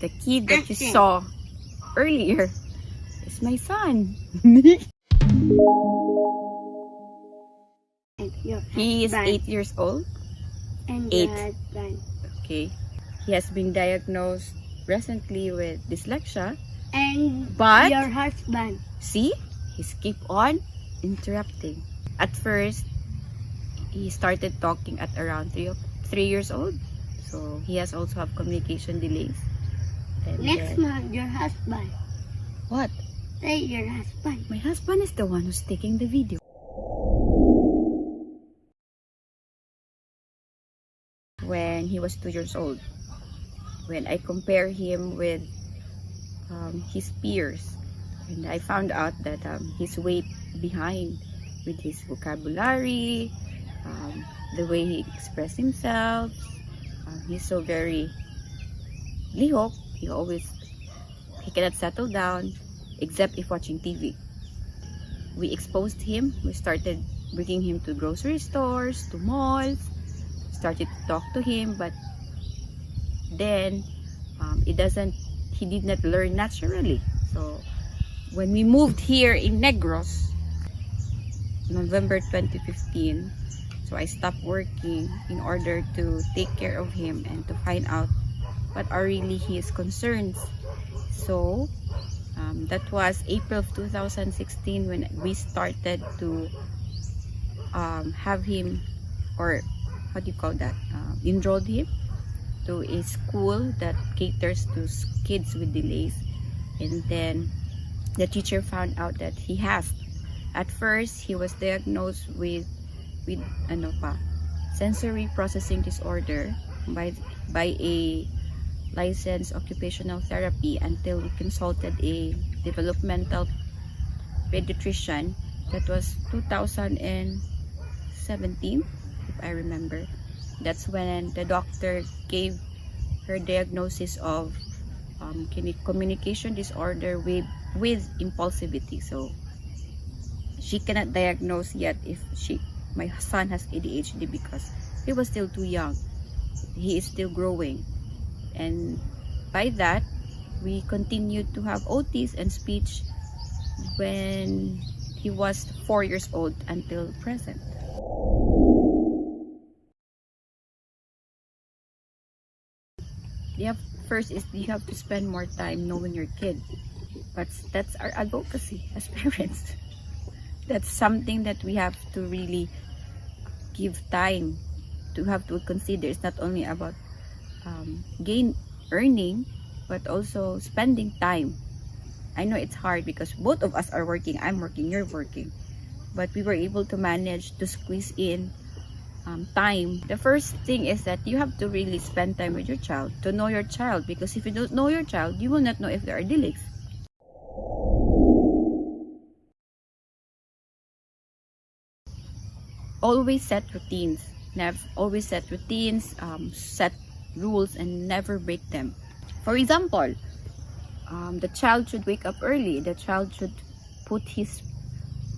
The kid that you saw earlier is my son. He is 8 years old. And 8. your husband. Okay. He has been diagnosed recently with dyslexia. And But your husband. see, he's keep on interrupting. At first, he started talking at around 3 years old. So he has also have communication delays. And Next month, your husband. What? Say your husband. My husband is the one who's taking the video. When he was 2 years old, when I compare him with his peers, and I found out that he's way behind with his vocabulary, the way he expressed himself. He's so very lihok. He cannot settle down except if watching TV. We exposed him. We started bringing him to grocery stores, to malls, started to talk to him, but then he did not learn naturally. So when we moved here in Negros, November 2015, so I stopped working in order to take care of him and to find out what are really his concerns. So that was April of 2016 when we started to have him, or how do you call that, enrolled him to a school that caters to kids with delays. And then the teacher found out that he has, at first he was diagnosed with sensory processing disorder by a licensed occupational therapy until we consulted a developmental pediatrician. That was 2017, if I remember. That's when the doctor gave her diagnosis of communication disorder with impulsivity. So she cannot diagnose yet if my son has ADHD because he was still too young. He is still growing, and by that we continued to have OTs and speech when he was 4 years old until present. First is you have to spend more time knowing your kid, but that's our advocacy as parents. That's something that we have to really give time to have to consider. It's not only about earning, but also spending time. I know it's hard because both of us are working. I'm working, you're working, but we were able to manage to squeeze in time. The first thing is that you have to really spend time with your child, to know your child, because if you don't know your child, you will not know if there are delays. Always set routines. Set rules and never break them. For example, the child should wake up early. The child should put his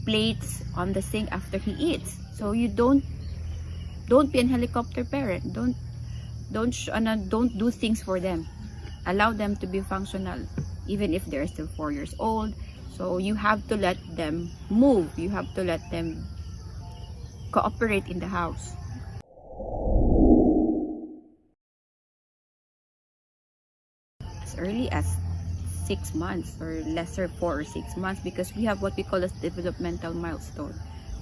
plates on the sink after he eats. So you don't be a helicopter parent. Don't do things for them. Allow them to be functional, even if they're still 4 years old. So you have to let them move. You have to let them cooperate in the house. As early as 6 months or lesser, 4 or 6 months, because we have what we call as developmental milestone,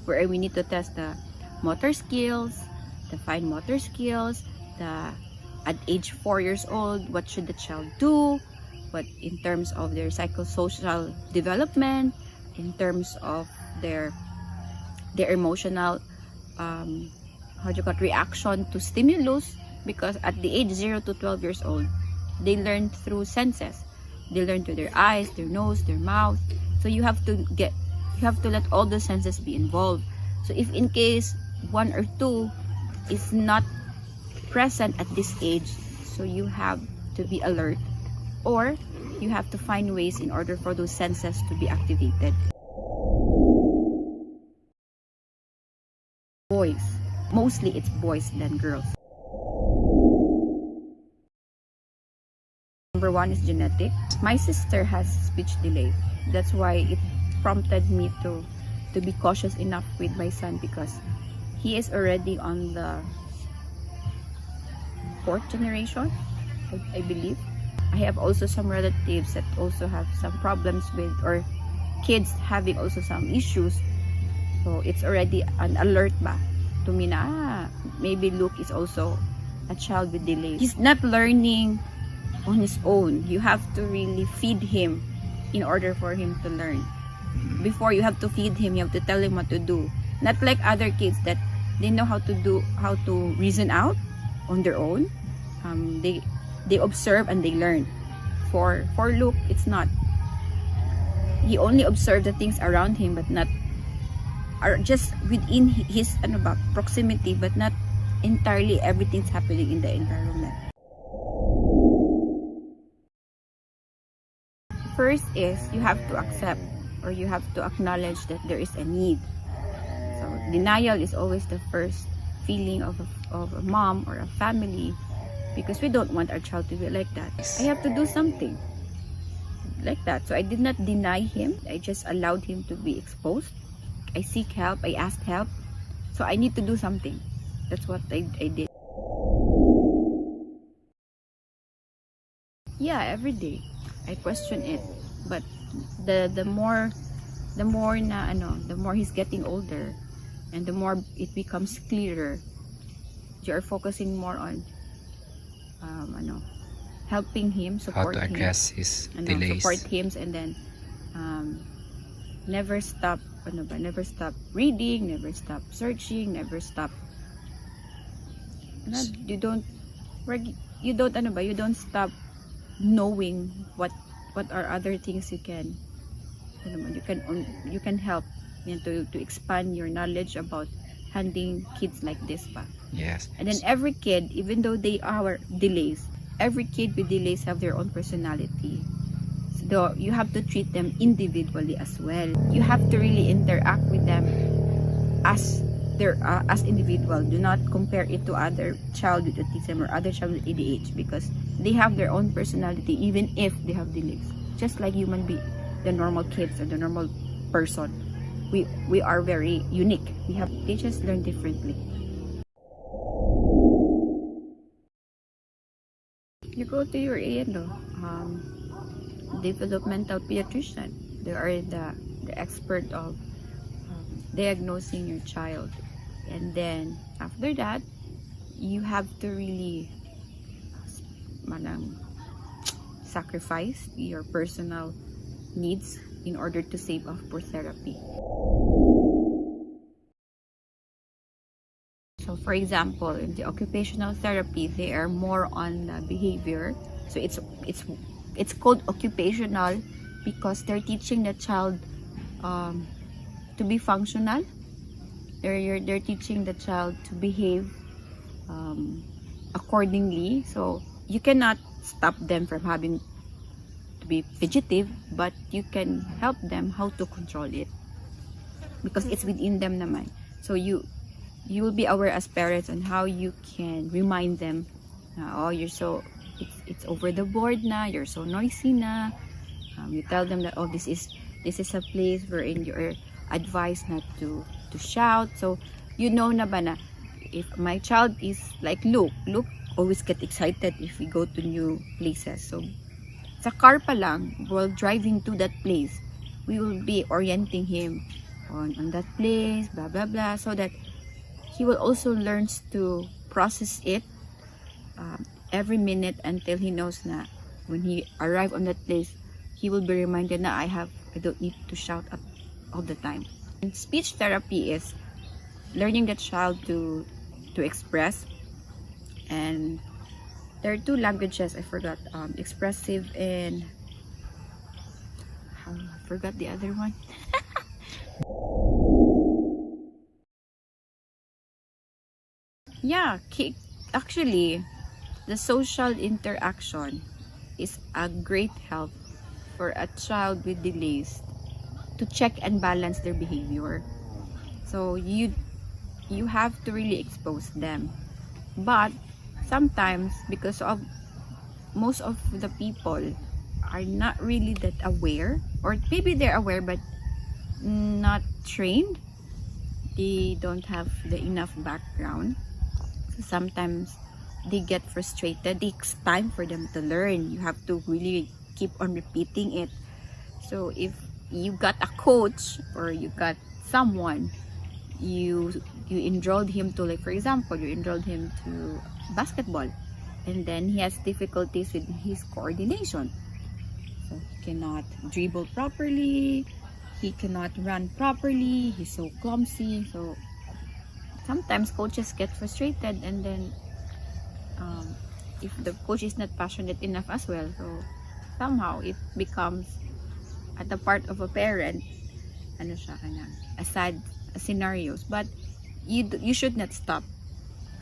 where we need to test the motor skills, the fine motor skills, at age 4 years old, what should the child do, what in terms of their psychosocial development, in terms of their emotional reaction to stimulus, because at the age 0 to 12 years old, they learn through senses. They learn through their eyes, their nose, their mouth. So you have to let all the senses be involved. So if in case 1 or 2 is not present at this age, so you have to be alert, or you have to find ways in order for those senses to be activated. Boys, mostly it's boys than girls. number one is genetic. My sister has speech delay. That's why it prompted me to be cautious enough with my son, because he is already on the 4th generation, I believe. I have also some relatives that also have some problems with, or kids having also some issues. So it's already an alert ba to me na maybe Luke is also a child with delay. He's not learning on his own. You have to really feed him in order for him to learn. Before you have to feed him, you have to tell him what to do. Not like other kids that they know how to reason out on their own. They observe and they learn. For Luke, it's not. He only observes the things around him, but not, or just within his proximity, but not entirely everything's happening in the environment. First is you have to accept, or you have to acknowledge that there is a need. So denial is always the first feeling of a mom or a family, because we don't want our child to be like that. I have to do something like that. So I did not deny him. I just allowed him to be exposed. I seek help. I ask help. So I need to do something. That's what I did. Yeah, every day I question it. But the more he's getting older, and the more it becomes clearer, you're focusing more on helping him, support how to him, address his delays. support him, and then never stop reading, never stop searching, never stop. You don't stop knowing what are other things you can help to expand your knowledge about handling kids like this pa. Yes. And then every kid, even though they are delays, every kid with delays have their own personality. So you have to treat them individually as well. You have to really interact with them as individual. Do not compare it to other child with autism or other child with ADH, because they have their own personality even if they have delays. Just like human being, the normal kids or the normal person, we are very unique. They just learn differently. You go to your developmental pediatrician. They are the expert of diagnosing your child. And then after that, you have to really sacrifice your personal needs in order to save up for therapy. So for example, in the occupational therapy, they are more on behavior. So it's called occupational because they're teaching the child to be functional. They're teaching the child to behave accordingly. So you cannot stop them from having to be fidgetive, but you can help them how to control it, because it's within them naman. So you will be aware as parents on how you can remind them na, it's over the board na, you're so noisy na. You tell them that this is a place wherein you're advised not to shout. So you know na ba na if my child is like Luke always get excited if we go to new places. So sa car pa lang, while driving to that place, we will be orienting him on that place, blah blah blah, so that he will also learn to process it every minute until he knows na when he arrive on that place, he will be reminded na I don't need to shout up all the time. And speech therapy is learning the child to express, and there are two languages I forgot, expressive and I forgot the other one. Yeah, actually, the social interaction is a great help for a child with delays to check and balance their behavior. So you have to really expose them. But sometimes, because of most of the people are not really that aware, or maybe they're aware but not trained. They don't have the enough background, so sometimes they get frustrated. It takes time for them to learn. You have to really keep on repeating it. So if you got a coach or you got someone, you enrolled him to, like for example, you enrolled him to basketball, and then he has difficulties with his coordination. So he cannot dribble properly, he cannot run properly, he's so clumsy. So sometimes coaches get frustrated, and then if the coach is not passionate enough as well, so somehow it becomes at the part of a parent, ano siya, a sad scenarios. But you should not stop.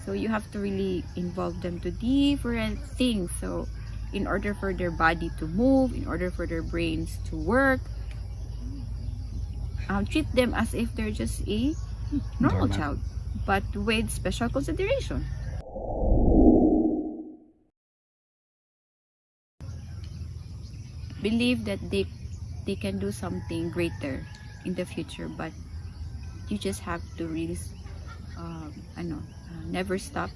So you have to really involve them to different things. So in order for their body to move, in order for their brains to work, treat them as if they're just a normal child, but with special consideration. Believe that they can do something greater in the future, but you just have to really never stop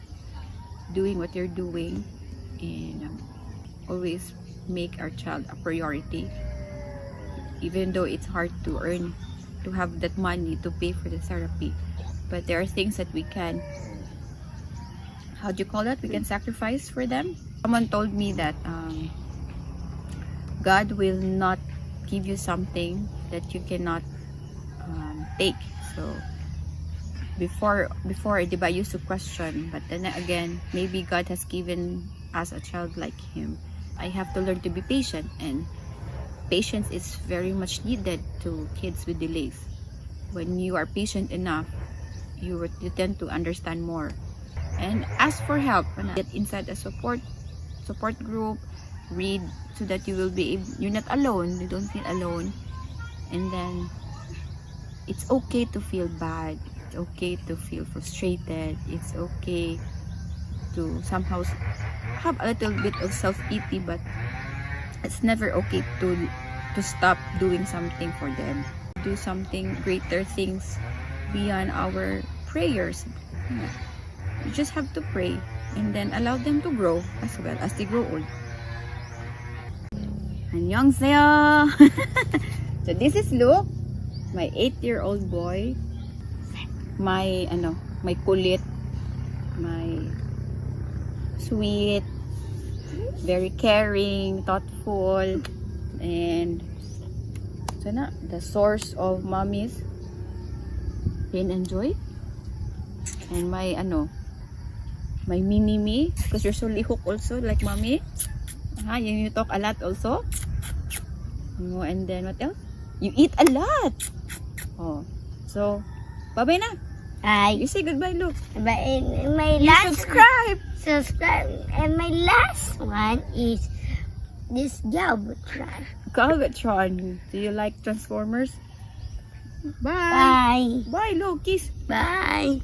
doing what you're doing, and always make our child a priority, even though it's hard to earn, to have that money to pay for the therapy. But there are things that we can, how do you call that, we can sacrifice for them. Someone told me that God will not give you something that you cannot take. So before diba, I used to question, but then again, maybe God has given us a child like him. I have to learn to be patient, and patience is very much needed to kids with delays. When you are patient enough, you tend to understand more and ask for help. Get inside a support group, read, so that you will be able, you're not alone, you don't feel alone. And then it's okay to feel bad, it's okay to feel frustrated, it's okay to somehow have a little bit of self-pity, but it's never okay to stop doing something for them. Do something greater things beyond our prayers. You just have to pray and then allow them to grow as well as they grow old. Annyeonghaseyo! So this is Luke, my 8-year-old boy. My kulit, my sweet, very caring, thoughtful, and the source of mommy's pain and joy. And my my mini me, because you're so lihok also like mommy. You talk a lot also. And then what else? You eat a lot. So bye-bye na. Bye. You say goodbye, Luke. But my You last subscribe. and my last one is this Galvatron. Galvatron. Do you like Transformers? Bye. Bye. Bye, Luke. Kiss. Bye.